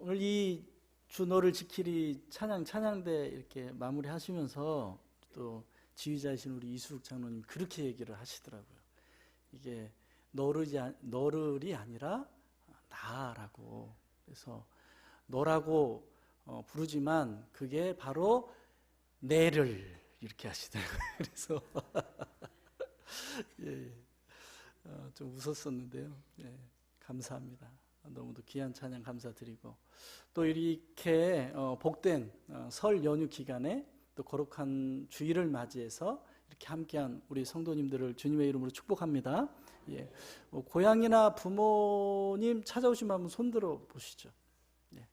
오늘 이 주 너를 지키리 찬양대 이렇게 마무리하시면서 또 지휘자이신 우리 이수욱 장로님 그렇게 얘기를 하시더라고요. 이게 너를이 아니라 나라고. 그래서 너라고 부르지만 그게 바로 내를 이렇게 하시더라고요. 그래서 예, 좀 웃었었는데요. 예, 감사합니다. 너무도 귀한 찬양 감사드리고, 또 이렇게 복된 설 연휴 기간에 또 거룩한 주일을 맞이해서 이렇게 함께한 우리 성도님들을 주님의 이름으로 축복합니다. 예, 고향이나 부모님 찾아오시면 한번 손들어 보시죠. 예,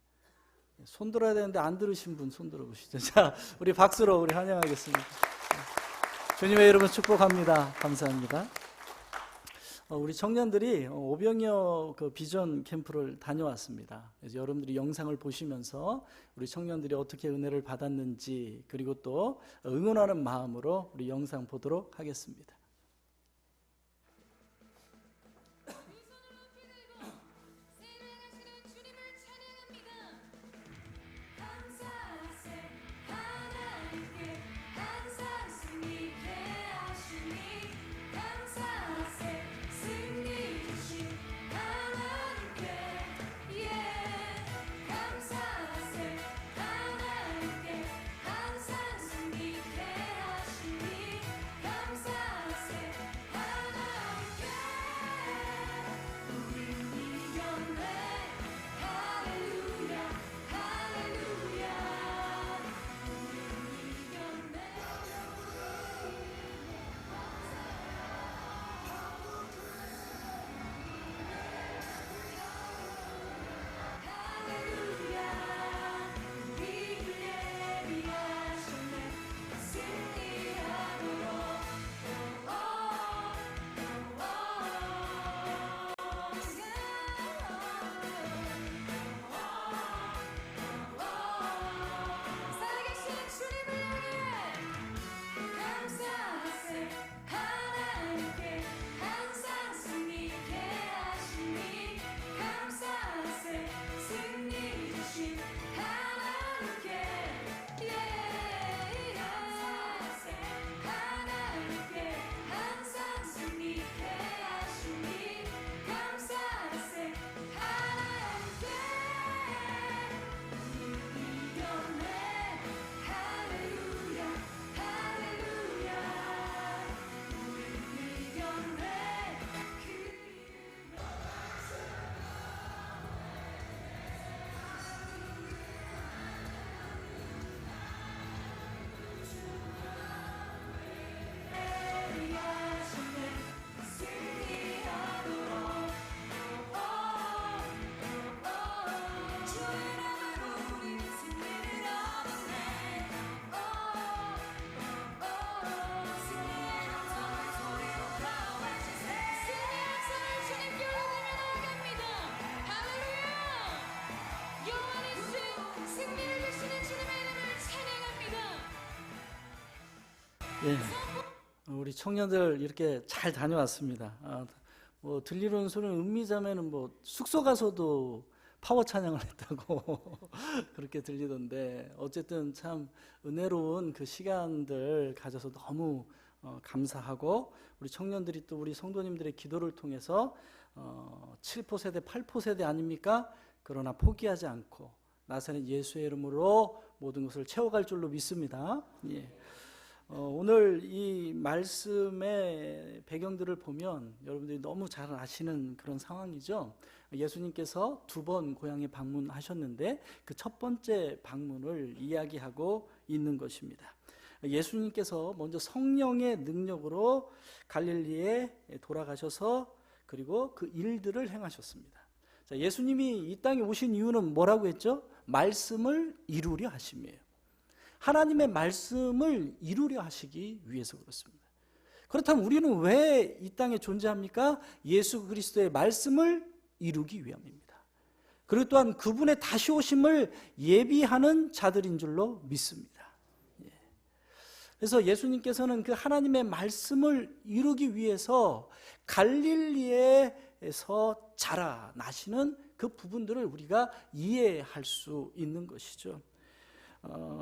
손 들어야 되는데 안 들으신 분 손 들어 보시죠. 자, 우리 박수로 우리 환영하겠습니다. 예, 주님의 이름으로 축복합니다. 감사합니다. 우리 청년들이 오병이어 그 비전 캠프를 다녀왔습니다. 그래서 여러분들이 영상을 보시면서 우리 청년들이 어떻게 은혜를 받았는지, 그리고 또 응원하는 마음으로 우리 영상 보도록 하겠습니다. 예, 우리 청년들 이렇게 잘 다녀왔습니다. 뭐 들리는 소리는 음미자매는 뭐 숙소 가서도 파워 찬양을 했다고 그렇게 들리던데, 어쨌든 참 은혜로운 그 시간들 가져서 너무 감사하고, 우리 청년들이 또 우리 성도님들의 기도를 통해서 7포 세대, 8포 세대 아닙니까? 그러나 포기하지 않고 나사렛 예수의 이름으로 모든 것을 채워갈 줄로 믿습니다. 예. 오늘 이 말씀의 배경들을 보면 여러분들이 너무 잘 아시는 그런 상황이죠. 예수님께서 2번 고향에 방문하셨는데 그 첫 번째 방문을 이야기하고 있는 것입니다. 예수님께서 먼저 성령의 능력으로 갈릴리에 돌아가셔서 그리고 그 일들을 행하셨습니다. 자, 예수님이 이 땅에 오신 이유는 뭐라고 했죠? 말씀을 이루려 하심이에요. 하나님의 말씀을 이루려 하시기 위해서 그렇습니다. 그렇다면 우리는 왜 이 땅에 존재합니까? 예수 그리스도의 말씀을 이루기 위함입니다. 그리고 또한 그분의 다시 오심을 예비하는 자들인 줄로 믿습니다. 그래서 예수님께서는 그 하나님의 말씀을 이루기 위해서 갈릴리에서 자라나시는 그 그 부분들을 우리가 이해할 수 있는 것이죠.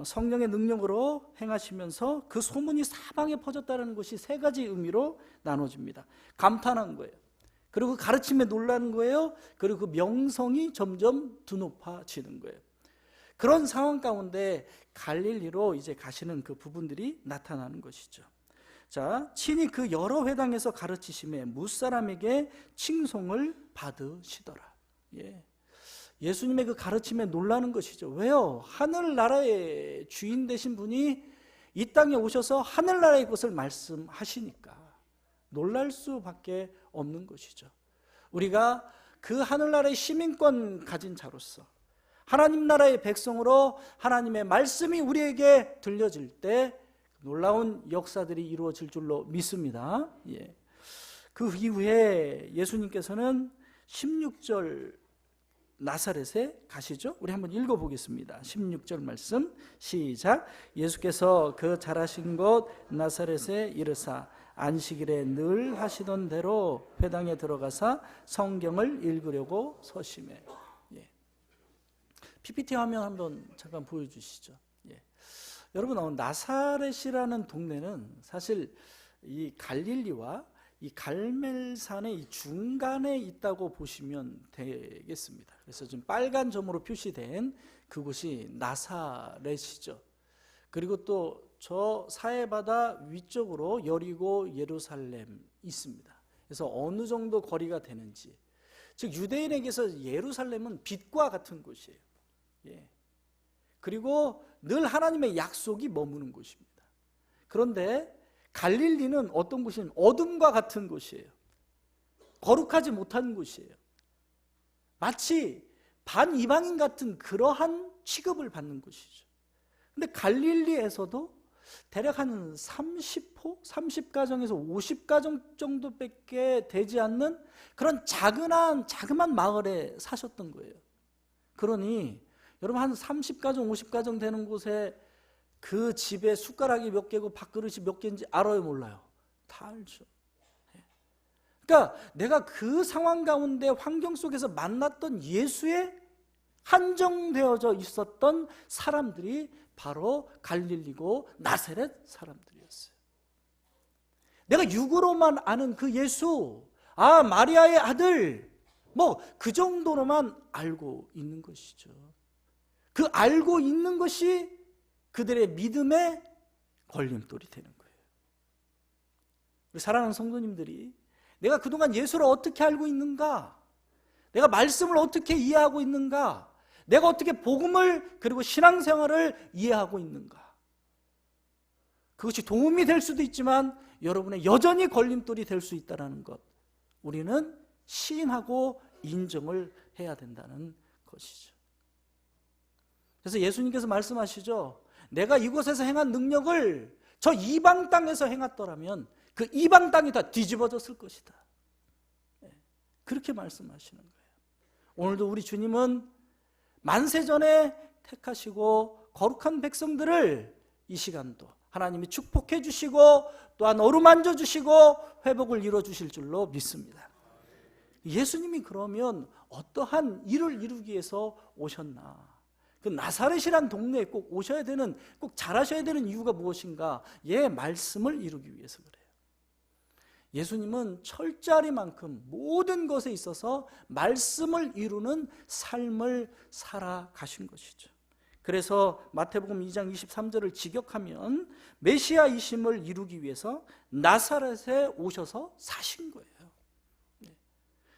성령의 능력으로 행하시면서 그 소문이 사방에 퍼졌다는 것이 세 가지 의미로 나눠집니다. 감탄한 거예요. 그리고 가르침에 놀라는 거예요. 그리고 그 명성이 점점 드높아지는 거예요. 그런 상황 가운데 갈릴리로 이제 가시는 그 부분들이 나타나는 것이죠. 자, 친히 그 여러 회당에서 가르치심에 무사람에게 칭송을 받으시더라. 예수님의 그 가르침에 놀라는 것이죠. 왜요? 하늘나라의 주인 되신 분이 이 땅에 오셔서 하늘나라의 것을 말씀하시니까 놀랄 수밖에 없는 것이죠. 우리가 그 하늘나라의 시민권 가진 자로서 하나님 나라의 백성으로 하나님의 말씀이 우리에게 들려질 때 놀라운 역사들이 이루어질 줄로 믿습니다. 그 이후에 예수님께서는 16절 나사렛에 가시죠. 우리 한번 읽어보겠습니다. 16절 말씀 시작. 예수께서 그 자라신 곳 나사렛에 이르사 안식일에 늘 하시던 대로 회당에 들어가사 성경을 읽으려고 서심해. PPT 화면 한번 잠깐 보여주시죠. 여러분, 나사렛이라는 동네는 사실 이 갈릴리와 이 갈멜산의 이 중간에 있다고 보시면 되겠습니다. 그래서 지금 빨간 점으로 표시된 그곳이 나사렛이죠. 그리고 또 저 사해바다 위쪽으로 여리고 예루살렘 있습니다. 그래서 어느 정도 거리가 되는지, 즉 유대인에게서 예루살렘은 빛과 같은 곳이에요. 그리고 늘 하나님의 약속이 머무는 곳입니다. 그런데 갈릴리는 어떤 곳이냐면 어둠과 같은 곳이에요. 거룩하지 못한 곳이에요. 마치 반이방인 같은 그러한 취급을 받는 곳이죠. 근데 갈릴리에서도 대략 한 30호, 30가정에서 50가정 정도밖에 되지 않는 그런 자그마한 마을에 사셨던 거예요. 그러니 여러분, 한 30가정, 50가정 되는 곳에 그 집에 숟가락이 몇 개고 밥그릇이 몇 개인지 알아요, 몰라요? 다 알죠. 그러니까 내가 그 상황 가운데 환경 속에서 만났던 예수에 한정되어져 있었던 사람들이 바로 갈릴리고 나사렛 사람들이었어요. 내가 육으로만 아는 그 예수, 마리아의 아들, 그 정도로만 알고 있는 것이죠. 그 알고 있는 것이 그들의 믿음의 걸림돌이 되는 거예요. 우리 사랑하는 성도님들이 내가 그동안 예수를 어떻게 알고 있는가? 내가 말씀을 어떻게 이해하고 있는가? 내가 어떻게 복음을 그리고 신앙생활을 이해하고 있는가? 그것이 도움이 될 수도 있지만 여러분의 여전히 걸림돌이 될 수 있다는 것, 우리는 시인하고 인정을 해야 된다는 것이죠. 그래서 예수님께서 말씀하시죠. 내가 이곳에서 행한 능력을 저 이방 땅에서 행했더라면 그 이방 땅이 다 뒤집어졌을 것이다. 그렇게 말씀하시는 거예요. 오늘도 우리 주님은 만세전에 택하시고 거룩한 백성들을 이 시간도 하나님이 축복해 주시고 또한 어루만져 주시고 회복을 이루어 주실 줄로 믿습니다. 예수님이 그러면 어떠한 일을 이루기 위해서 오셨나? 그 나사렛이란 동네에 꼭 오셔야 되는, 꼭 잘하셔야 되는 이유가 무엇인가? 말씀을 이루기 위해서 그래요. 예수님은 철저리만큼 모든 것에 있어서 말씀을 이루는 삶을 살아가신 것이죠. 그래서 마태복음 2장 23절을 직역하면 메시아이심을 이루기 위해서 나사렛에 오셔서 사신 거예요.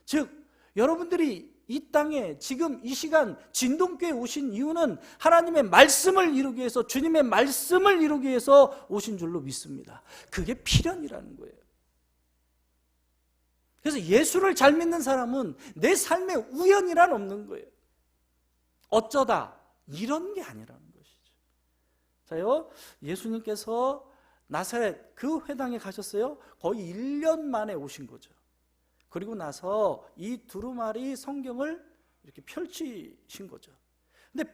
즉 여러분들이 이 땅에 지금 이 시간 진동교에 오신 이유는 하나님의 말씀을 이루기 위해서, 주님의 말씀을 이루기 위해서 오신 줄로 믿습니다. 그게 필연이라는 거예요. 그래서 예수를 잘 믿는 사람은 내 삶에 우연이란 없는 거예요. 어쩌다 이런 게 아니라는 것이죠. 자요, 예수님께서 나사렛 그 회당에 가셨어요. 거의 1년 만에 오신 거죠. 그리고 나서 이 두루마리 성경을 이렇게 펼치신 거죠. 근데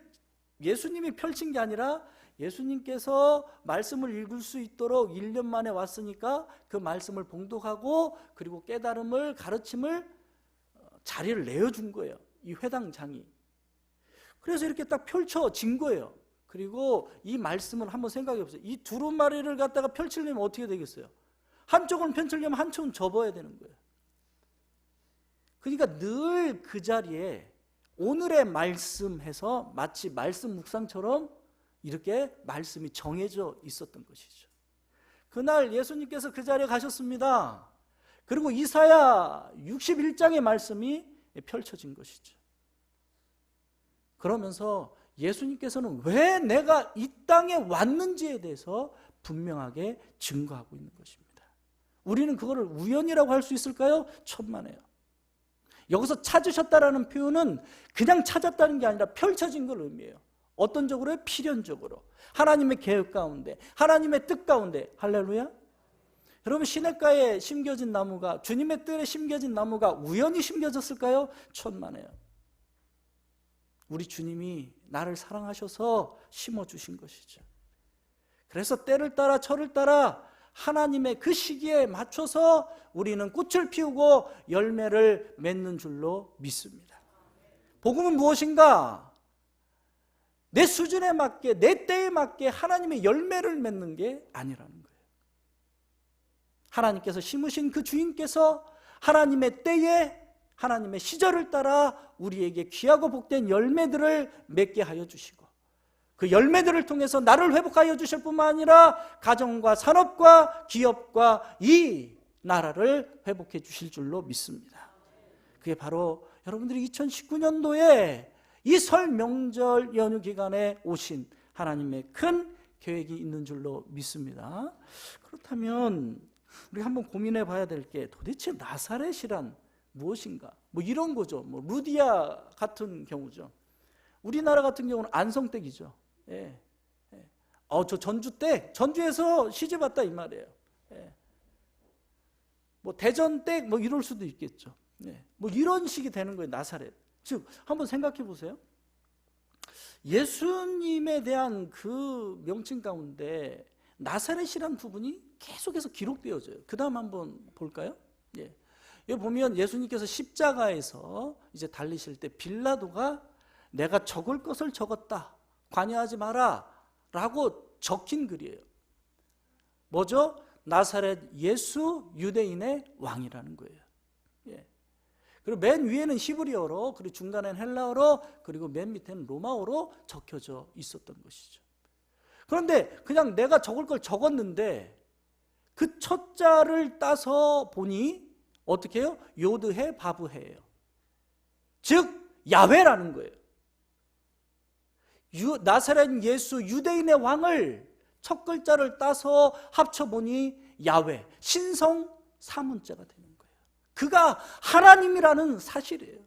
예수님이 펼친 게 아니라 예수님께서 말씀을 읽을 수 있도록 1년 만에 왔으니까 그 말씀을 봉독하고 그리고 깨달음을, 가르침을 자리를 내어준 거예요. 이 회당장이. 그래서 이렇게 딱 펼쳐진 거예요. 그리고 이 말씀을 한번 생각해 보세요. 이 두루마리를 갖다가 펼치려면 어떻게 되겠어요? 한쪽은 펼치려면 한쪽은 접어야 되는 거예요. 그러니까 늘 그 자리에 오늘의 말씀해서 마치 말씀 묵상처럼 이렇게 말씀이 정해져 있었던 것이죠. 그날 예수님께서 그 자리에 가셨습니다. 그리고 이사야 61장의 말씀이 펼쳐진 것이죠. 그러면서 예수님께서는 왜 내가 이 땅에 왔는지에 대해서 분명하게 증거하고 있는 것입니다. 우리는 그거를 우연이라고 할 수 있을까요? 천만에요. 여기서 찾으셨다라는 표현은 그냥 찾았다는 게 아니라 펼쳐진 걸 의미해요. 어떤 쪽으로요? 필연적으로. 하나님의 계획 가운데, 하나님의 뜻 가운데. 할렐루야. 여러분, 시냇가에 심겨진 나무가, 주님의 뜰에 심겨진 나무가 우연히 심겨졌을까요? 천만에요. 우리 주님이 나를 사랑하셔서 심어주신 것이죠. 그래서 때를 따라 철을 따라 하나님의 그 시기에 맞춰서 우리는 꽃을 피우고 열매를 맺는 줄로 믿습니다. 복음은 무엇인가? 내 수준에 맞게, 내 때에 맞게 하나님의 열매를 맺는 게 아니라는 거예요. 하나님께서 심으신 그 주인께서 하나님의 때에, 하나님의 시절을 따라 우리에게 귀하고 복된 열매들을 맺게 하여 주시고, 그 열매들을 통해서 나를 회복하여 주실 뿐만 아니라 가정과 산업과 기업과 이 나라를 회복해 주실 줄로 믿습니다. 그게 바로 여러분들이 2019년도에 이 설 명절 연휴 기간에 오신 하나님의 큰 계획이 있는 줄로 믿습니다. 그렇다면 우리 한번 고민해 봐야 될 게, 도대체 나사렛이란 무엇인가? 뭐 이런 거죠. 뭐 루디아 같은 경우죠. 우리나라 같은 경우는 안성댁이죠. 예. 저 전주댁, 전주에서 시집 왔다 이 말이에요. 예. 뭐 대전댁 뭐 이럴 수도 있겠죠. 예. 뭐 이런 식이 되는 거예요, 나사렛. 즉 한번 생각해 보세요. 예수님에 대한 그 명칭 가운데 나사렛이라는 부분이 계속해서 기록되어져요. 그 다음 한번 볼까요? 예. 여기 보면 예수님께서 십자가에서 이제 달리실 때 빌라도가 내가 적을 것을 적었다, 관여하지 마라 라고 적힌 글이에요. 뭐죠? 나사렛 예수 유대인의 왕이라는 거예요. 예. 그리고 맨 위에는 히브리어로, 그리고 중간에는 헬라어로, 그리고 맨 밑에는 로마어로 적혀져 있었던 것이죠. 그런데 그냥 내가 적을 걸 적었는데 그 첫 자를 따서 보니 어떻게 해요? 요드해 바브해예요. 즉 야훼라는 거예요. 나사렛 예수 유대인의 왕을 첫 글자를 따서 합쳐보니 야훼, 신성 사문자가 되는 거예요. 그가 하나님이라는 사실이에요.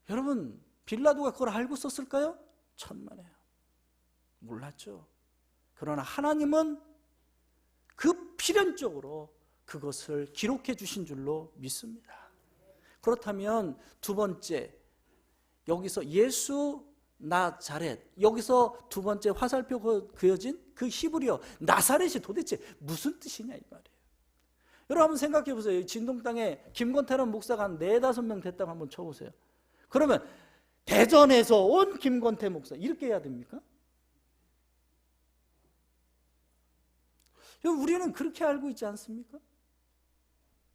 여러분, 빌라도가 그걸 알고 썼을까요? 천만에요. 몰랐죠. 그러나 하나님은 그 필연적으로 그것을 기록해 주신 줄로 믿습니다. 그렇다면 두 번째, 여기서 예수 나자렛, 여기서 두 번째 화살표 그려진 그 히브리어 나사렛이 도대체 무슨 뜻이냐 이 말이에요. 여러분 한번 생각해 보세요. 진동 땅에 김건태라는 목사가 한 4-5명 됐다고 한번 쳐보세요. 그러면 대전에서 온 김건태 목사 이렇게 해야 됩니까? 우리는 그렇게 알고 있지 않습니까?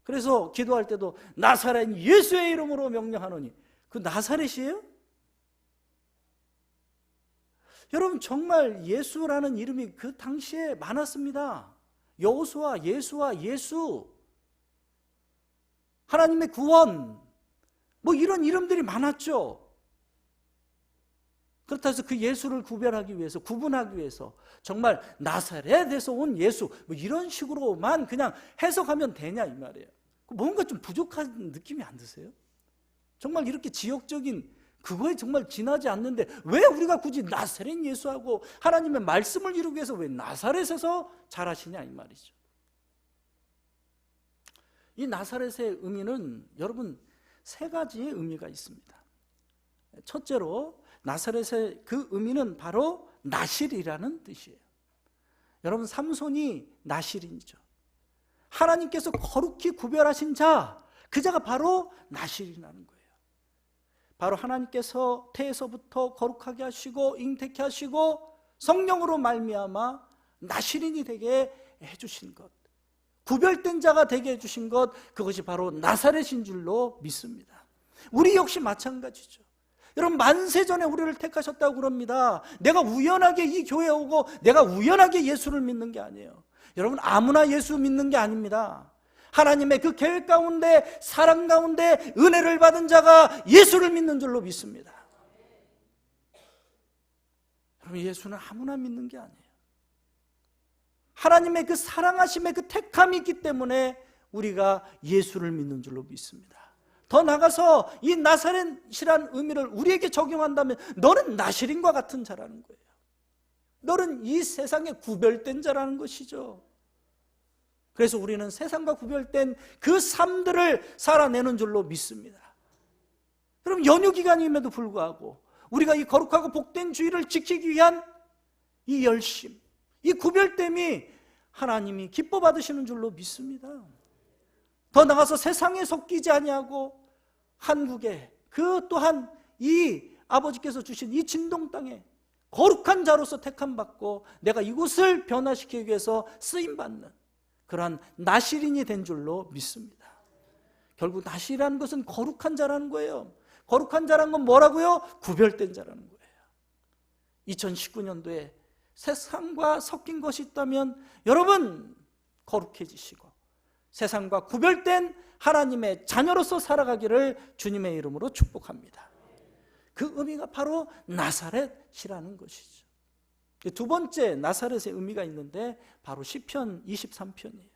그래서 기도할 때도 나사렛 예수의 이름으로 명령하노니, 그 나사렛이에요? 여러분, 정말 예수라는 이름이 그 당시에 많았습니다. 여호수아, 예수와 예수, 하나님의 구원, 뭐 이런 이름들이 많았죠. 그렇다 해서 그 예수를 구별하기 위해서, 구분하기 위해서 정말 나사렛에서 온 예수 뭐 이런 식으로만 그냥 해석하면 되냐 이 말이에요. 뭔가 좀 부족한 느낌이 안 드세요? 정말 이렇게 지역적인 그거에 정말 지나지 않는데 왜 우리가 굳이 나사렛 예수하고 하나님의 말씀을 이루기 위해서 왜 나사렛에서 잘하시냐 이 말이죠. 이 나사렛의 의미는 여러분 3가지의 의미가 있습니다. 첫째로 나사렛의 그 의미는 바로 나실이라는 뜻이에요. 여러분, 삼손이 나실인이죠. 하나님께서 거룩히 구별하신 자, 그 자가 바로 나실이라는 거예요. 바로 하나님께서 태에서부터 거룩하게 하시고 잉태케 하시고 성령으로 말미암아 나시린이 되게 해주신 것, 구별된 자가 되게 해주신 것, 그것이 바로 나사렛인 줄로 믿습니다. 우리 역시 마찬가지죠. 여러분, 만세전에 우리를 택하셨다고 그럽니다. 내가 우연하게 이 교회에 오고 내가 우연하게 예수를 믿는 게 아니에요. 여러분, 아무나 예수 믿는 게 아닙니다. 하나님의 그 계획 가운데, 사랑 가운데 은혜를 받은 자가 예수를 믿는 줄로 믿습니다. 여러분, 예수는 아무나 믿는 게 아니에요. 하나님의 그 사랑하심의 그 택함이 있기 때문에 우리가 예수를 믿는 줄로 믿습니다. 더 나가서 이 나사렛이란 의미를 우리에게 적용한다면 너는 나실인과 같은 자라는 거예요. 너는 이 세상에 구별된 자라는 것이죠. 그래서 우리는 세상과 구별된 그 삶들을 살아내는 줄로 믿습니다. 그럼 연휴 기간임에도 불구하고 우리가 이 거룩하고 복된 주일을 지키기 위한 이 열심, 이 구별됨이 하나님이 기뻐 받으시는 줄로 믿습니다. 더 나아가서 세상에 섞이지 아니하고 한국에, 그 또한 이 아버지께서 주신 이 진동 땅에 거룩한 자로서 택함받고 내가 이곳을 변화시키기 위해서 쓰임받는 그러한 나실인이 된 줄로 믿습니다. 결국 나실이라는 것은 거룩한 자라는 거예요. 거룩한 자라는 건 뭐라고요? 구별된 자라는 거예요. 2019년도에 세상과 섞인 것이 있다면 여러분, 거룩해지시고 세상과 구별된 하나님의 자녀로서 살아가기를 주님의 이름으로 축복합니다. 그 의미가 바로 나사렛이라는 것이죠. 두 번째 나사렛의 의미가 있는데 바로 시편 23편이에요.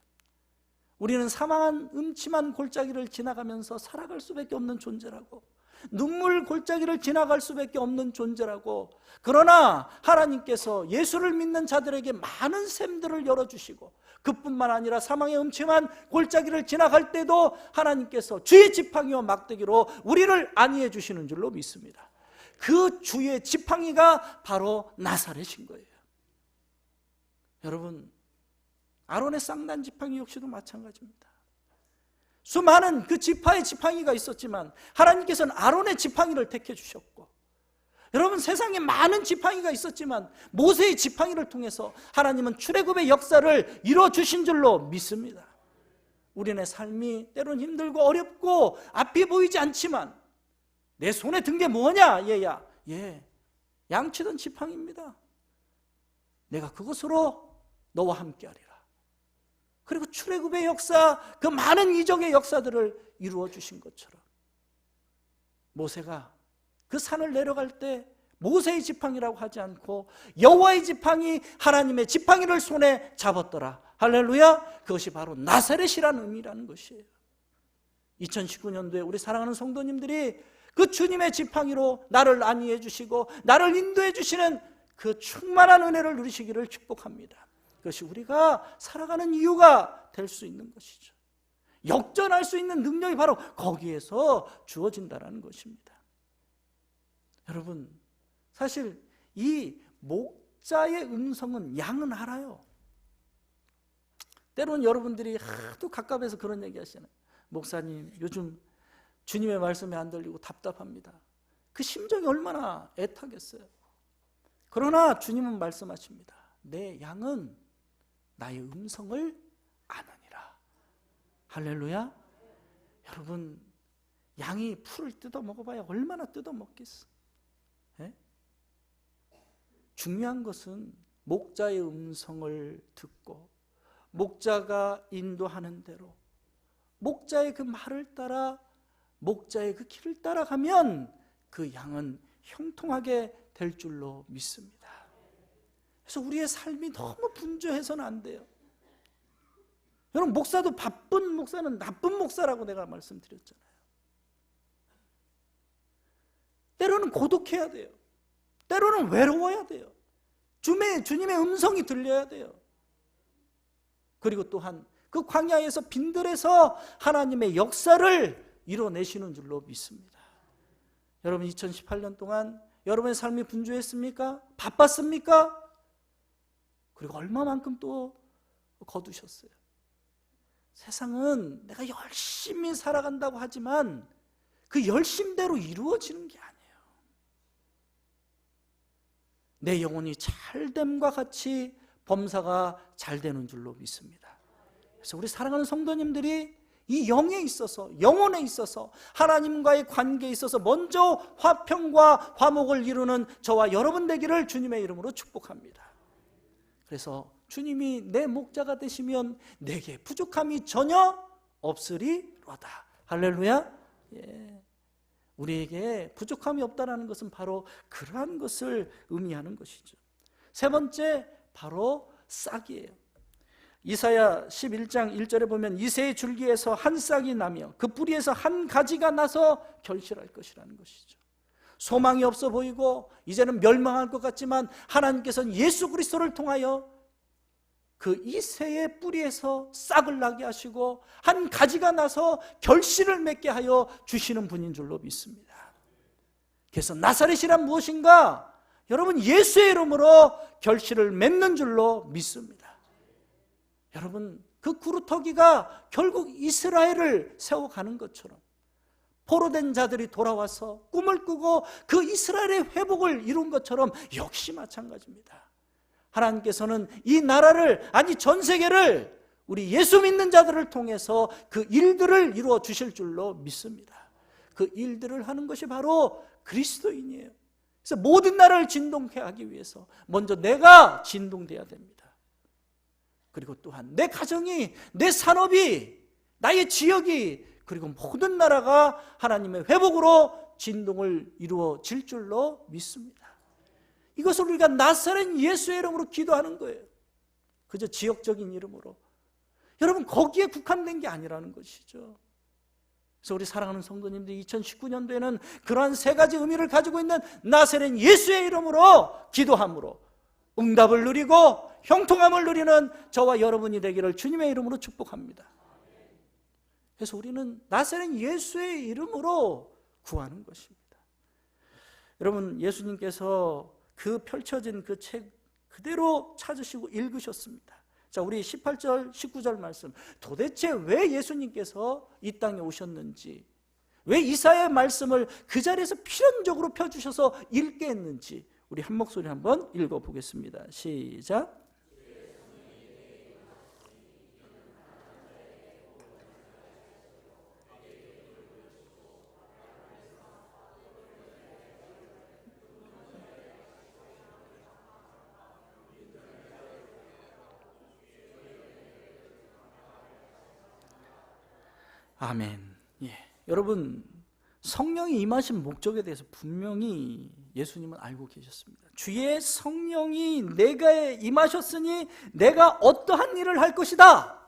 우리는 사망한 음침한 골짜기를 지나가면서 살아갈 수밖에 없는 존재라고, 눈물 골짜기를 지나갈 수밖에 없는 존재라고, 그러나 하나님께서 예수를 믿는 자들에게 많은 샘들을 열어주시고 그뿐만 아니라 사망의 음침한 골짜기를 지나갈 때도 하나님께서 주의 지팡이와 막대기로 우리를 안위해 주시는 줄로 믿습니다. 그 주의 지팡이가 바로 나사렛인 거예요. 여러분, 아론의 쌍난 지팡이 역시도 마찬가지입니다. 수많은 그 지파의 지팡이가 있었지만 하나님께서는 아론의 지팡이를 택해 주셨고, 여러분, 세상에 많은 지팡이가 있었지만 모세의 지팡이를 통해서 하나님은 출애굽의 역사를 이루어주신 줄로 믿습니다. 우리네 삶이 때로는 힘들고 어렵고 앞이 보이지 않지만 내 손에 든 게 뭐냐? 얘야, 양치던 지팡이입니다. 내가 그것으로 너와 함께하리라. 그리고 출애굽의 역사, 그 많은 이적의 역사들을 이루어 주신 것처럼 모세가 그 산을 내려갈 때 모세의 지팡이라고 하지 않고 여호와의 지팡이, 하나님의 지팡이를 손에 잡았더라. 할렐루야. 그것이 바로 나사렛이라는 의미라는 것이에요. 2019년도에 우리 사랑하는 성도님들이 그 주님의 지팡이로 나를 안위해 주시고 나를 인도해 주시는 그 충만한 은혜를 누리시기를 축복합니다. 그것이 우리가 살아가는 이유가 될 수 있는 것이죠. 역전할 수 있는 능력이 바로 거기에서 주어진다는 것입니다. 여러분, 사실 이 목자의 음성은 양은 알아요. 때로는 여러분들이 하도 갑갑해서 그런 얘기 하시잖아요. 목사님, 요즘 주님의 말씀이 안 들리고 답답합니다. 그 심정이 얼마나 애타겠어요. 그러나 주님은 말씀하십니다. 내 양은 나의 음성을 아느니라. 할렐루야. 여러분, 양이 풀을 뜯어 먹어봐야 얼마나 뜯어 먹겠어. 중요한 것은 목자의 음성을 듣고 목자가 인도하는 대로 목자의 그 말을 따라 목자의 그 길을 따라가면 그 양은 형통하게 될 줄로 믿습니다. 그래서 우리의 삶이 너무 분주해서는 안 돼요. 여러분, 목사도 바쁜 목사는 나쁜 목사라고 내가 말씀드렸잖아요. 때로는 고독해야 돼요. 때로는 외로워야 돼요. 주님의 음성이 들려야 돼요. 그리고 또한 그 광야에서 빈들에서 하나님의 역사를 이뤄내시는 줄로 믿습니다. 여러분, 2018년 동안 여러분의 삶이 분주했습니까? 바빴습니까? 그리고 얼마만큼 또 거두셨어요? 세상은 내가 열심히 살아간다고 하지만 그 열심대로 이루어지는 게 아니에요. 내 영혼이 잘됨과 같이 범사가 잘 되는 줄로 믿습니다. 그래서 우리 사랑하는 성도님들이 이 영에 있어서, 영혼에 있어서, 하나님과의 관계에 있어서 먼저 화평과 화목을 이루는 저와 여러분 되기를 주님의 이름으로 축복합니다. 그래서 주님이 내 목자가 되시면 내게 부족함이 전혀 없으리로다. 할렐루야. 예. 우리에게 부족함이 없다는 것은 바로 그러한 것을 의미하는 것이죠. 세 번째, 바로 싹이에요. 이사야 11장 1절에 보면 이새의 줄기에서 한 싹이 나며 그 뿌리에서 한 가지가 나서 결실할 것이라는 것이죠. 소망이 없어 보이고 이제는 멸망할 것 같지만 하나님께서는 예수 그리스도를 통하여 그 이새의 뿌리에서 싹을 나게 하시고 한 가지가 나서 결실을 맺게 하여 주시는 분인 줄로 믿습니다. 그래서 나사렛이란 무엇인가? 여러분, 예수의 이름으로 결실을 맺는 줄로 믿습니다. 여러분, 그 구루터기가 결국 이스라엘을 세워가는 것처럼 포로된 자들이 돌아와서 꿈을 꾸고 그 이스라엘의 회복을 이룬 것처럼 역시 마찬가지입니다. 하나님께서는 이 나라를, 아니 전 세계를 우리 예수 믿는 자들을 통해서 그 일들을 이루어 주실 줄로 믿습니다. 그 일들을 하는 것이 바로 그리스도인이에요. 그래서 모든 나라를 진동케 하기 위해서 먼저 내가 진동돼야 됩니다. 그리고 또한 내 가정이, 내 산업이, 나의 지역이, 그리고 모든 나라가 하나님의 회복으로 진동을 이루어질 줄로 믿습니다. 이것을 우리가 나사렛 예수의 이름으로 기도하는 거예요. 그저 지역적인 이름으로. 여러분, 거기에 국한된 게 아니라는 것이죠. 그래서 우리 사랑하는 성도님들이 2019년도에는 그러한 세 가지 의미를 가지고 있는 나사렛 예수의 이름으로 기도함으로 응답을 누리고 형통함을 누리는 저와 여러분이 되기를 주님의 이름으로 축복합니다. 그래서 우리는 나사렛 예수의 이름으로 구하는 것입니다. 여러분, 예수님께서 그 펼쳐진 그 책 그대로 찾으시고 읽으셨습니다. 자, 우리 18절, 19절 말씀. 도대체 왜 예수님께서 이 땅에 오셨는지, 왜 이사야의 말씀을 그 자리에서 필연적으로 펴주셔서 읽게 했는지 우리 한 목소리 한번 읽어보겠습니다. 시작. 아멘. 예. 여러분, 성령이 임하신 목적에 대해서 분명히 예수님은 알고 계셨습니다. 주의 성령이 내게 임하셨으니 내가 어떠한 일을 할 것이다,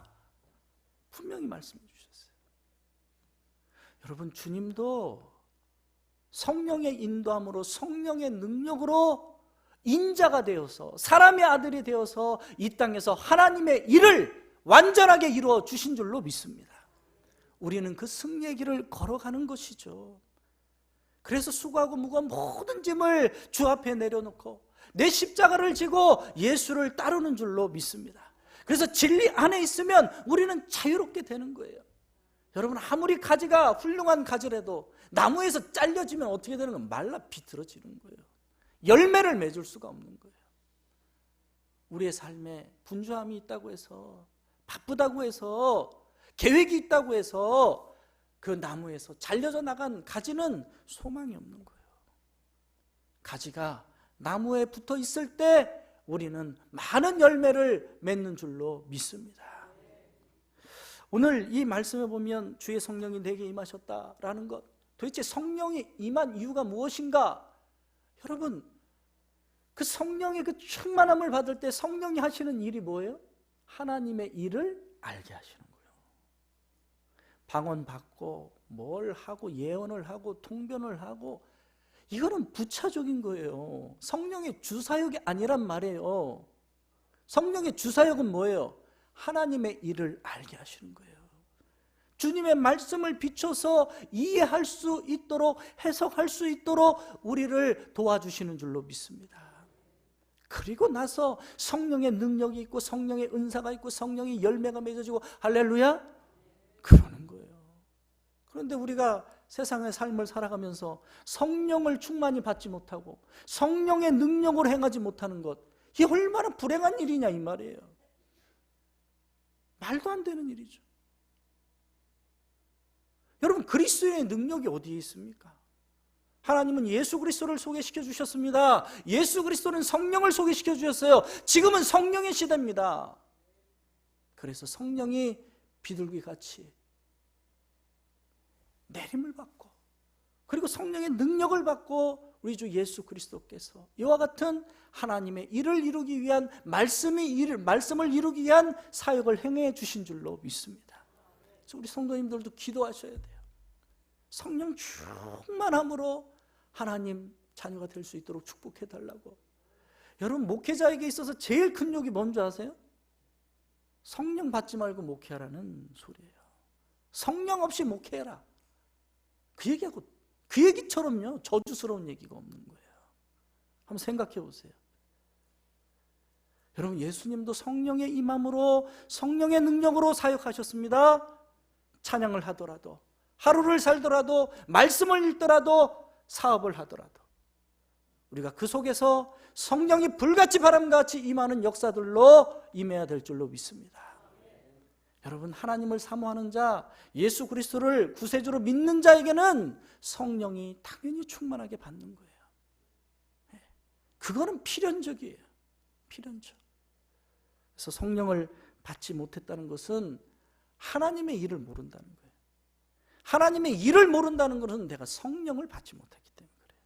분명히 말씀해 주셨어요. 여러분, 주님도 성령의 인도함으로, 성령의 능력으로 인자가 되어서, 사람의 아들이 되어서 이 땅에서 하나님의 일을 완전하게 이루어 주신 줄로 믿습니다. 우리는 그 승리의 길을 걸어가는 것이죠. 그래서 수고하고 무거운 모든 짐을 주 앞에 내려놓고 내 십자가를 지고 예수를 따르는 줄로 믿습니다. 그래서 진리 안에 있으면 우리는 자유롭게 되는 거예요. 여러분, 아무리 가지가 훌륭한 가지라도 나무에서 잘려지면 어떻게 되는 거예요? 말라 비틀어지는 거예요. 열매를 맺을 수가 없는 거예요. 우리의 삶에 분주함이 있다고 해서, 바쁘다고 해서, 계획이 있다고 해서 그 나무에서 잘려져 나간 가지는 소망이 없는 거예요. 가지가 나무에 붙어 있을 때 우리는 많은 열매를 맺는 줄로 믿습니다. 오늘 이 말씀에 보면 주의 성령이 내게 임하셨다라는 것, 도대체 성령이 임한 이유가 무엇인가? 여러분, 그 성령의 그 충만함을 받을 때 성령이 하시는 일이 뭐예요? 하나님의 일을 알게 하시는 거예요. 방언 받고 뭘 하고 예언을 하고 통변을 하고, 이거는 부차적인 거예요. 성령의 주사역이 아니란 말이에요. 성령의 주사역은 뭐예요? 하나님의 일을 알게 하시는 거예요. 주님의 말씀을 비춰서 이해할 수 있도록, 해석할 수 있도록 우리를 도와주시는 줄로 믿습니다. 그리고 나서 성령의 능력이 있고 성령의 은사가 있고 성령의 열매가 맺어지고, 할렐루야, 그러는 거예요. 그런데 우리가 세상의 삶을 살아가면서 성령을 충만히 받지 못하고 성령의 능력으로 행하지 못하는 것, 이게 얼마나 불행한 일이냐 이 말이에요. 말도 안 되는 일이죠. 여러분, 그리스도의 능력이 어디에 있습니까? 하나님은 예수 그리스도를 소개시켜 주셨습니다. 예수 그리스도는 성령을 소개시켜 주셨어요. 지금은 성령의 시대입니다. 그래서 성령이 비둘기같이 내림을 받고, 그리고 성령의 능력을 받고 우리 주 예수 그리스도께서 이와 같은 하나님의 일을 이루기 위한 말씀을 이루기 위한 사역을 행해 주신 줄로 믿습니다. 그래서 우리 성도님들도 기도하셔야 돼요. 성령 충만함으로 하나님 자녀가 될 수 있도록 축복해 달라고. 여러분, 목회자에게 있어서 제일 큰 욕이 뭔지 아세요? 성령 받지 말고 목회하라는 소리예요. 성령 없이 목회해라, 그 얘기하고, 그 얘기처럼요 저주스러운 얘기가 없는 거예요. 한번 생각해 보세요. 여러분, 예수님도 성령의 임함으로 성령의 능력으로 사역하셨습니다. 찬양을 하더라도, 하루를 살더라도, 말씀을 읽더라도, 사업을 하더라도 우리가 그 속에서 성령이 불같이 바람같이 임하는 역사들로 임해야 될 줄로 믿습니다. 여러분, 하나님을 사모하는 자, 예수 그리스도를 구세주로 믿는 자에게는 성령이 당연히 충만하게 받는 거예요. 그거는 필연적이에요. 필연적. 그래서 성령을 받지 못했다는 것은 하나님의 일을 모른다는 거예요. 하나님의 일을 모른다는 것은 내가 성령을 받지 못했기 때문에 그래요.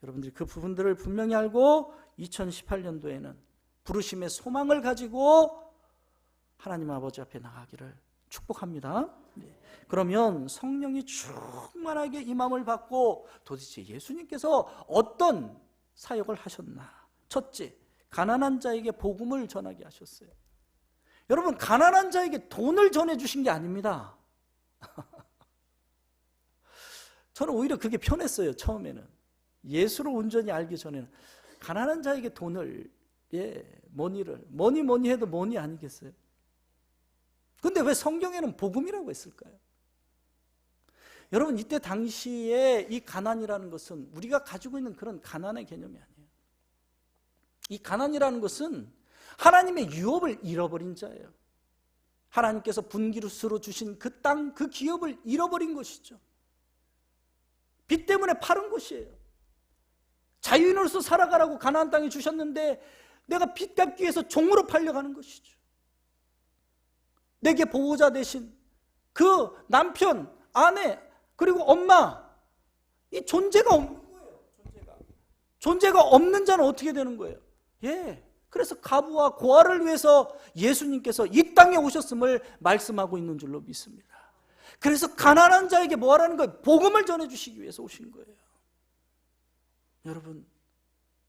여러분들이 그 부분들을 분명히 알고 2018년도에는 부르심의 소망을 가지고 하나님 아버지 앞에 나가기를 축복합니다. 그러면 성령이 충만하게 임함을 받고 도대체 예수님께서 어떤 사역을 하셨나? 첫째, 가난한 자에게 복음을 전하게 하셨어요. 여러분, 가난한 자에게 돈을 전해주신 게 아닙니다. 저는 오히려 그게 편했어요. 처음에는 예수를 온전히 알기 전에는 가난한 자에게 돈을, 뭐니 해도 뭐니 아니겠어요? 근데 왜 성경에는 복음이라고 했을까요? 여러분, 이때 당시에 이 가난이라는 것은 우리가 가지고 있는 그런 가난의 개념이 아니에요. 이 가난이라는 것은 하나님의 유업을 잃어버린 자예요. 하나님께서 분기루스로 주신 그 땅, 그 기업을 잃어버린 것이죠. 빚 때문에 팔은 것이에요. 자유인으로서 살아가라고 가나안 땅에 주셨는데 내가 빚 갚기 위해서 종으로 팔려가는 것이죠. 내게 보호자 대신 그 남편, 아내, 그리고 엄마, 이 존재가 없는 거예요. 존재가 없는 자는 어떻게 되는 거예요? 그래서 가부와 고아를 위해서 예수님께서 이 땅에 오셨음을 말씀하고 있는 줄로 믿습니다. 그래서 가난한 자에게 뭐 하라는 거예요? 복음을 전해주시기 위해서 오신 거예요. 여러분,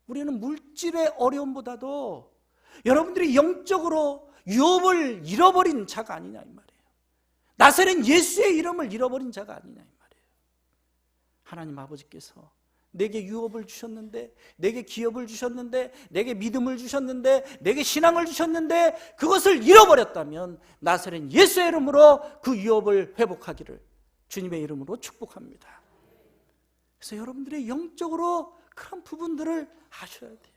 우리는 물질의 어려움보다도 여러분들이 영적으로 유업을 잃어버린 자가 아니냐 이 말이에요. 나사렛 예수의 이름을 잃어버린 자가 아니냐 이 말이에요. 하나님 아버지께서 내게 유업을 주셨는데, 내게 기업을 주셨는데, 내게 믿음을 주셨는데, 내게 신앙을 주셨는데 그것을 잃어버렸다면 나사렛 예수의 이름으로 그 유업을 회복하기를 주님의 이름으로 축복합니다. 그래서 여러분들이 영적으로 그런 부분들을 아셔야 돼요.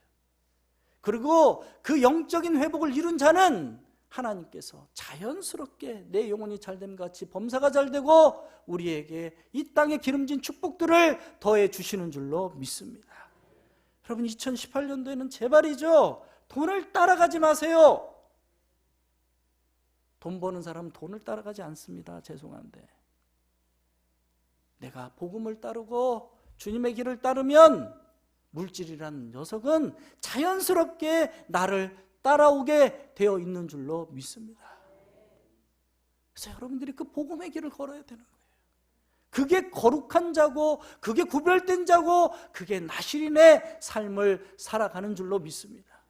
그리고 그 영적인 회복을 이룬 자는 하나님께서 자연스럽게 내 영혼이 잘됨 같이 범사가 잘되고 우리에게 이 땅에 기름진 축복들을 더해 주시는 줄로 믿습니다. 여러분, 2018년도에는 제발이죠, 돈을 따라가지 마세요. 돈 버는 사람은 돈을 따라가지 않습니다. 죄송한데 내가 복음을 따르고 주님의 길을 따르면 물질이라는 녀석은 자연스럽게 나를 따라오게 되어 있는 줄로 믿습니다. 그래서 여러분들이 그 복음의 길을 걸어야 되는 거예요. 그게 거룩한 자고, 그게 구별된 자고, 그게 나실인의 삶을 살아가는 줄로 믿습니다.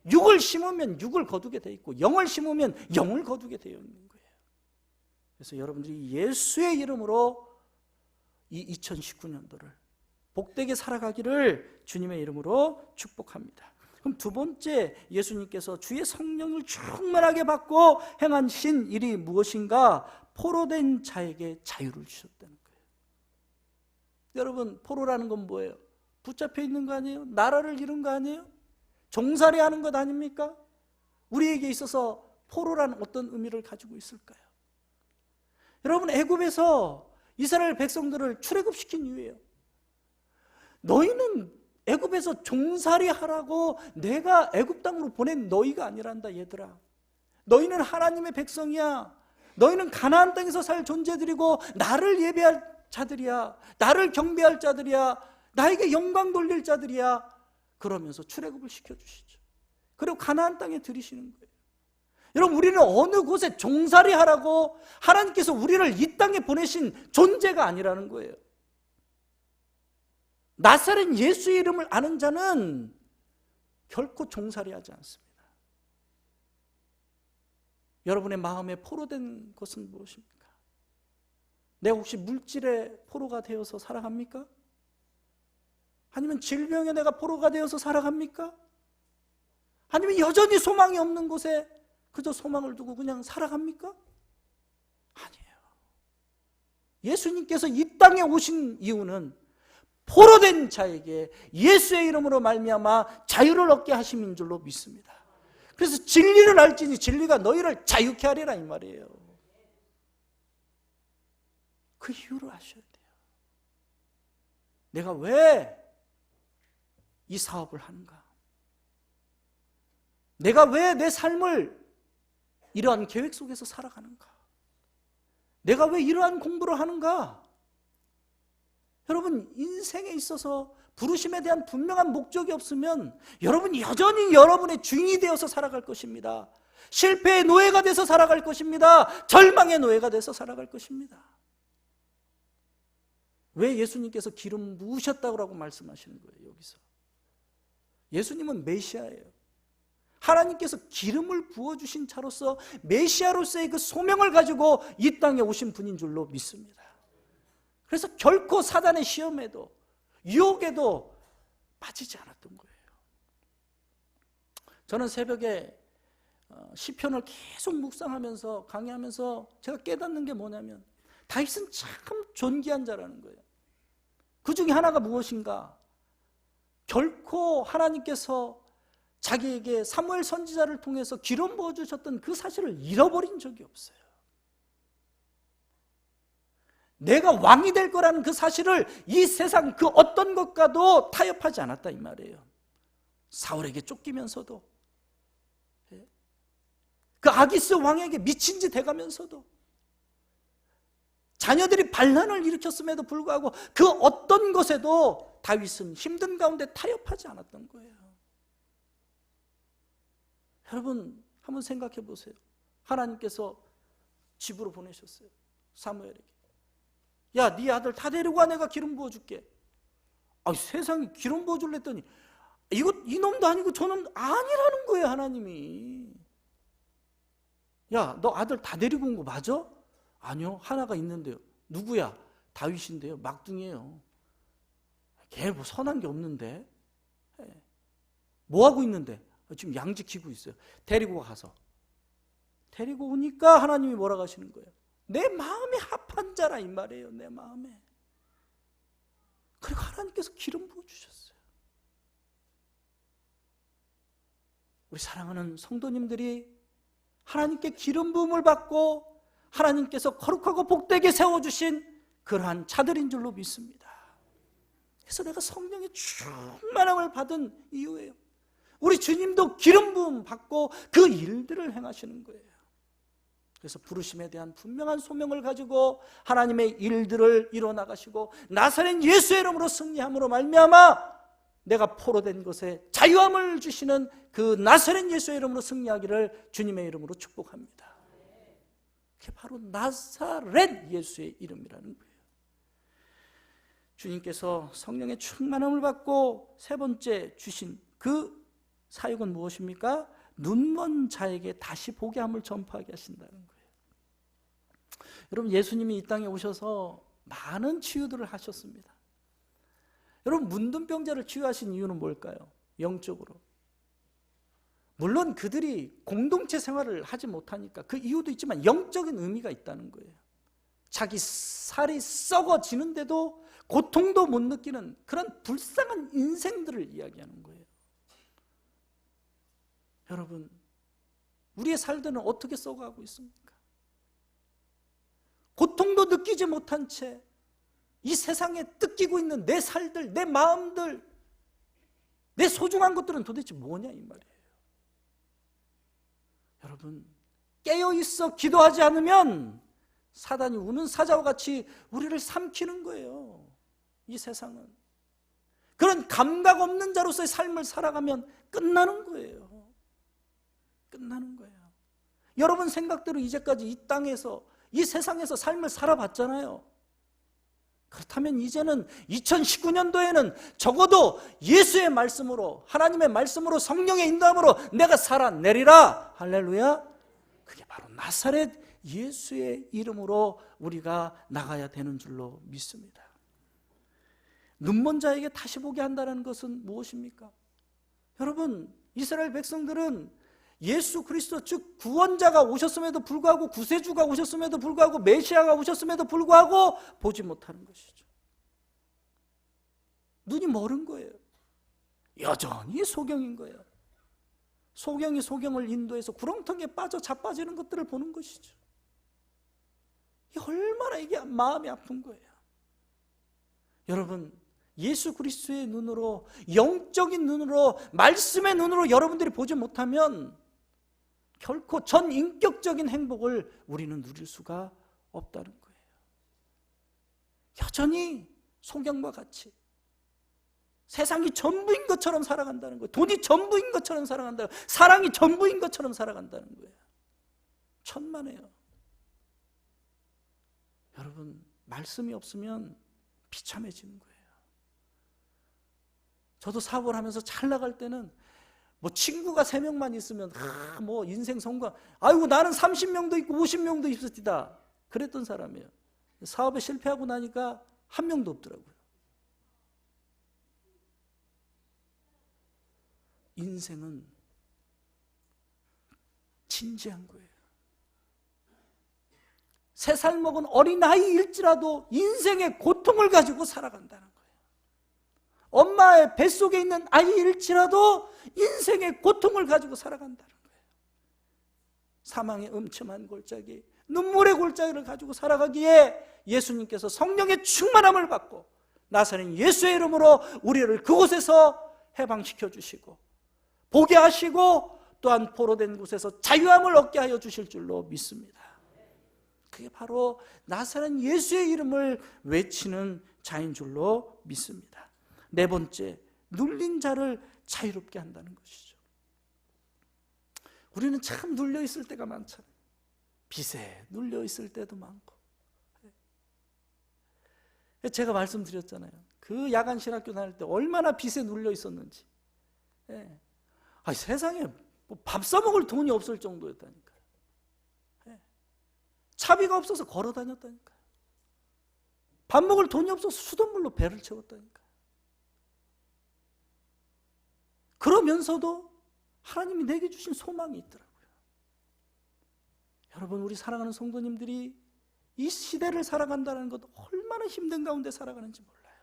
육을 심으면 육을 거두게 되어 있고, 영을 심으면 영을 거두게 되어 있는 거예요. 그래서 여러분들이 예수의 이름으로 이 2019년도를 복되게 살아가기를 주님의 이름으로 축복합니다. 그럼 두 번째, 예수님께서 주의 성령을 충만하게 받고 행하신 일이 무엇인가? 포로된 자에게 자유를 주셨다는 거예요. 여러분, 포로라는 건 뭐예요? 붙잡혀 있는 거 아니에요? 나라를 잃은 거 아니에요? 종살이 하는 것 아닙니까? 우리에게 있어서 포로라는 어떤 의미를 가지고 있을까요? 여러분, 애굽에서 이스라엘 백성들을 출애굽시킨 이유예요. 너희는 애굽에서 종살이 하라고 내가 애굽 땅으로 보낸 너희가 아니란다, 얘들아. 너희는 하나님의 백성이야. 너희는 가나안 땅에서 살 존재들이고 나를 예배할 자들이야. 나를 경배할 자들이야. 나에게 영광 돌릴 자들이야. 그러면서 출애굽을 시켜주시죠. 그리고 가나안 땅에 들이시는 거예요. 여러분, 우리는 어느 곳에 종살이 하라고 하나님께서 우리를 이 땅에 보내신 존재가 아니라는 거예요. 나사렛 예수의 이름을 아는 자는 결코 종살이 하지 않습니다. 여러분의 마음에 포로된 것은 무엇입니까? 내가 혹시 물질의 포로가 되어서 살아갑니까? 아니면 질병에 내가 포로가 되어서 살아갑니까? 아니면 여전히 소망이 없는 곳에 그저 소망을 두고 그냥 살아갑니까? 아니에요. 예수님께서 이 땅에 오신 이유는 포로된 자에게 예수의 이름으로 말미암아 자유를 얻게 하심인 줄로 믿습니다. 그래서 진리를 알지니 진리가 너희를 자유케 하리라, 이 말이에요. 그 이유를 아셔야 돼요. 내가 왜 이 사업을 하는가? 내가 왜 내 삶을 이러한 계획 속에서 살아가는가? 내가 왜 이러한 공부를 하는가? 여러분, 인생에 있어서 부르심에 대한 분명한 목적이 없으면 여러분이 여전히 여러분의 주인이 되어서 살아갈 것입니다. 실패의 노예가 돼서 살아갈 것입니다. 절망의 노예가 돼서 살아갈 것입니다. 왜 예수님께서 기름 부으셨다고 말씀하시는 거예요, 여기서? 예수님은 메시아예요. 하나님께서 기름을 부어주신 자로서 메시아로서의 그 소명을 가지고 이 땅에 오신 분인 줄로 믿습니다. 그래서 결코 사단의 시험에도 유혹에도 빠지지 않았던 거예요. 저는 새벽에 시편을 계속 묵상하면서 강의하면서 제가 깨닫는 게 뭐냐면 다윗은 참 존귀한 자라는 거예요. 그 중에 하나가 무엇인가? 결코 하나님께서 자기에게 사무엘 선지자를 통해서 기름 부어주셨던 그 사실을 잃어버린 적이 없어요. 내가 왕이 될 거라는 그 사실을 이 세상 그 어떤 것과도 타협하지 않았다, 이 말이에요. 사울에게 쫓기면서도, 그 아기스 왕에게 미친 짓 해가면서도, 자녀들이 반란을 일으켰음에도 불구하고 그 어떤 것에도 다윗은 힘든 가운데 타협하지 않았던 거예요. 여러분, 한번 생각해 보세요. 하나님께서 집으로 보내셨어요, 사무엘에게. 야, 네 아들 다 데리고 와, 내가 기름 부어줄게. 세상에 기름 부어줄래 했더니 이놈도 아니고 저놈도 아니라는 거예요, 하나님이. 야, 너 아들 다 데리고 온 거 맞아? 아니요, 하나가 있는데요. 누구야? 다윗인데요. 막둥이에요. 걔 뭐 선한 게 없는데. 뭐 하고 있는데? 지금 양 지키고 있어요. 데리고 가서. 데리고 오니까 하나님이 뭐라고 하시는 거예요? 내 마음에 합한 자라, 이 말이에요. 내 마음에. 그리고 하나님께서 기름 부어주셨어요. 우리 사랑하는 성도님들이 하나님께 기름 부음을 받고 하나님께서 거룩하고 복되게 세워주신 그러한 자들인 줄로 믿습니다. 그래서 내가 성령의 충만함을 받은 이유예요. 우리 주님도 기름 부음 받고 그 일들을 행하시는 거예요. 그래서 부르심에 대한 분명한 소명을 가지고 하나님의 일들을 이뤄나가시고 나사렛 예수의 이름으로 승리함으로 말미암아 내가 포로된 것에 자유함을 주시는 그 나사렛 예수의 이름으로 승리하기를 주님의 이름으로 축복합니다. 그게 바로 나사렛 예수의 이름이라는 거예요. 주님께서 성령의 충만함을 받고 세 번째 주신 그 사역은 무엇입니까? 눈먼 자에게 다시 보게 함을 전파하게 하신다는 거예요. 여러분, 예수님이 이 땅에 오셔서 많은 치유들을 하셨습니다. 여러분, 문둥병자를 치유하신 이유는 뭘까요? 영적으로. 물론 그들이 공동체 생활을 하지 못하니까 그 이유도 있지만 영적인 의미가 있다는 거예요. 자기 살이 썩어지는데도 고통도 못 느끼는 그런 불쌍한 인생들을 이야기하는 거예요. 여러분, 우리의 살들은 어떻게 써가고 있습니까? 고통도 느끼지 못한 채 이 세상에 뜯기고 있는 내 살들, 내 마음들, 내 소중한 것들은 도대체 뭐냐 이 말이에요. 여러분, 깨어있어 기도하지 않으면 사단이 우는 사자와 같이 우리를 삼키는 거예요. 이 세상은 그런 감각 없는 자로서의 삶을 살아가면 끝나는 거예요. 끝나는 거예요. 여러분 생각대로 이제까지 이 땅에서, 이 세상에서 삶을 살아봤잖아요. 그렇다면 이제는 2019년도에는 적어도 예수의 말씀으로, 하나님의 말씀으로, 성령의 인도함으로 내가 살아내리라. 할렐루야. 그게 바로 나사렛 예수의 이름으로 우리가 나가야 되는 줄로 믿습니다. 눈먼 자에게 다시 보게 한다는 것은 무엇입니까? 여러분, 이스라엘 백성들은 예수 그리스도, 즉 구원자가 오셨음에도 불구하고, 구세주가 오셨음에도 불구하고, 메시아가 오셨음에도 불구하고 보지 못하는 것이죠. 눈이 멀은 거예요. 여전히 소경인 거예요. 소경이 소경을 인도해서 구렁텅이에 빠져 자빠지는 것들을 보는 것이죠. 얼마나 이게 마음이 아픈 거예요. 여러분, 예수 그리스도의 눈으로, 영적인 눈으로, 말씀의 눈으로 여러분들이 보지 못하면 결코 전인격적인 행복을 우리는 누릴 수가 없다는 거예요. 여전히 소경과 같이 세상이 전부인 것처럼 살아간다는 거예요. 돈이 전부인 것처럼 살아간다는 거예요. 사랑이 전부인 것처럼 살아간다는 거예요. 천만에요. 여러분, 말씀이 없으면 비참해지는 거예요. 저도 사업을 하면서 잘 나갈 때는 뭐 친구가 3명만 있으면 뭐 인생 성공, 아이고 나는 30명도 있고 50명도 있었다, 그랬던 사람이에요. 사업에 실패하고 나니까 1명도 없더라고요. 인생은 진지한 거예요. 3살 먹은 어린아이일지라도 인생의 고통을 가지고 살아간다는 거예요. 엄마의 뱃속에 있는 아이일지라도 인생의 고통을 가지고 살아간다는 거예요. 사망의 음침한 골짜기, 눈물의 골짜기를 가지고 살아가기에 예수님께서 성령의 충만함을 받고 나사렛 예수의 이름으로 우리를 그곳에서 해방시켜 주시고 보게 하시고 또한 포로된 곳에서 자유함을 얻게 하여 주실 줄로 믿습니다. 그게 바로 나사렛 예수의 이름을 외치는 자인 줄로 믿습니다. 4번째, 눌린 자를 자유롭게 한다는 것이죠. 우리는 참 눌려 있을 때가 많잖아요. 빚에 눌려 있을 때도 많고. 제가 말씀드렸잖아요. 그 야간 신학교 다닐 때 얼마나 빚에 눌려 있었는지. 세상에 밥 사먹을 돈이 없을 정도였다니까요. 차비가 없어서 걸어 다녔다니까요. 밥 먹을 돈이 없어서 수돗물로 배를 채웠다니까요. 그러면서도 하나님이 내게 주신 소망이 있더라고요. 여러분, 우리 사랑하는 성도님들이 이 시대를 살아간다는 것 얼마나 힘든 가운데 살아가는지 몰라요.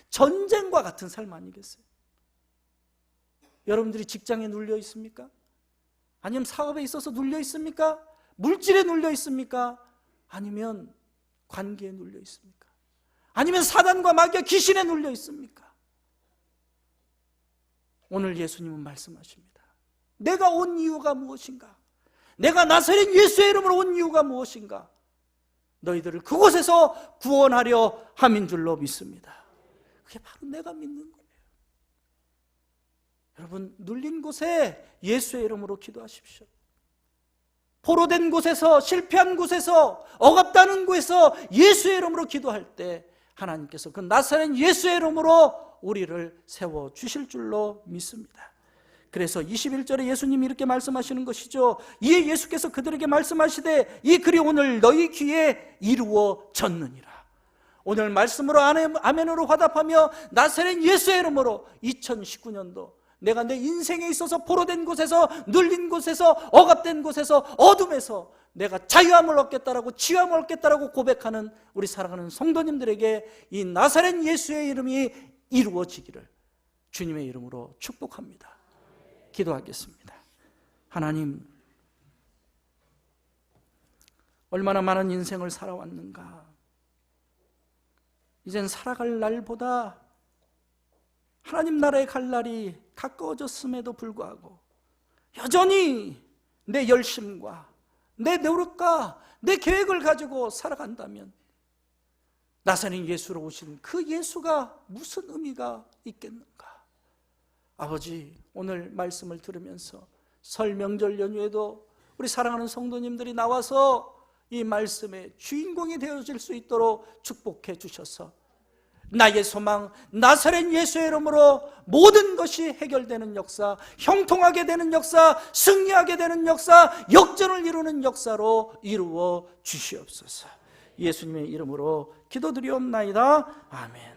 전쟁과 같은 삶 아니겠어요? 여러분들이 직장에 눌려 있습니까? 아니면 사업에 있어서 눌려 있습니까? 물질에 눌려 있습니까? 아니면 관계에 눌려 있습니까? 아니면 사단과 마귀와 귀신에 눌려 있습니까? 오늘 예수님은 말씀하십니다. 내가 온 이유가 무엇인가? 내가 나사렛 예수의 이름으로 온 이유가 무엇인가? 너희들을 그곳에서 구원하려 함인 줄로 믿습니다. 그게 바로 내가 믿는 거예요. 여러분, 눌린 곳에 예수의 이름으로 기도하십시오. 포로된 곳에서, 실패한 곳에서, 억압다는 곳에서 예수의 이름으로 기도할 때 하나님께서 그 나사렛 예수의 이름으로 우리를 세워주실 줄로 믿습니다. 그래서 21절에 예수님이 이렇게 말씀하시는 것이죠. 이에 예수께서 그들에게 말씀하시되 이 글이 오늘 너희 귀에 이루어졌느니라. 오늘 말씀으로 아멘으로 화답하며 나사렛 예수의 이름으로 2019년도 내가 내 인생에 있어서 포로된 곳에서, 눌린 곳에서, 억압된 곳에서, 어둠에서 내가 자유함을 얻겠다라고, 치유함을 얻겠다라고 고백하는 우리 사랑하는 성도님들에게 이 나사렛 예수의 이름이 이루어지기를 주님의 이름으로 축복합니다. 기도하겠습니다. 하나님, 얼마나 많은 인생을 살아왔는가. 이젠 살아갈 날보다 하나님 나라에 갈 날이 가까워졌음에도 불구하고 여전히 내 열심과 내 노력과 내 계획을 가지고 살아간다면 나사렛 예수로 오신 그 예수가 무슨 의미가 있겠는가. 아버지, 오늘 말씀을 들으면서 설 명절 연휴에도 우리 사랑하는 성도님들이 나와서 이 말씀의 주인공이 되어질 수 있도록 축복해 주셔서 나의 소망 나사렛 예수의 이름으로 모든 것이 해결되는 역사, 형통하게 되는 역사, 승리하게 되는 역사, 역전을 이루는 역사로 이루어 주시옵소서. 예수님의 이름으로 기도드리옵나이다. 아멘.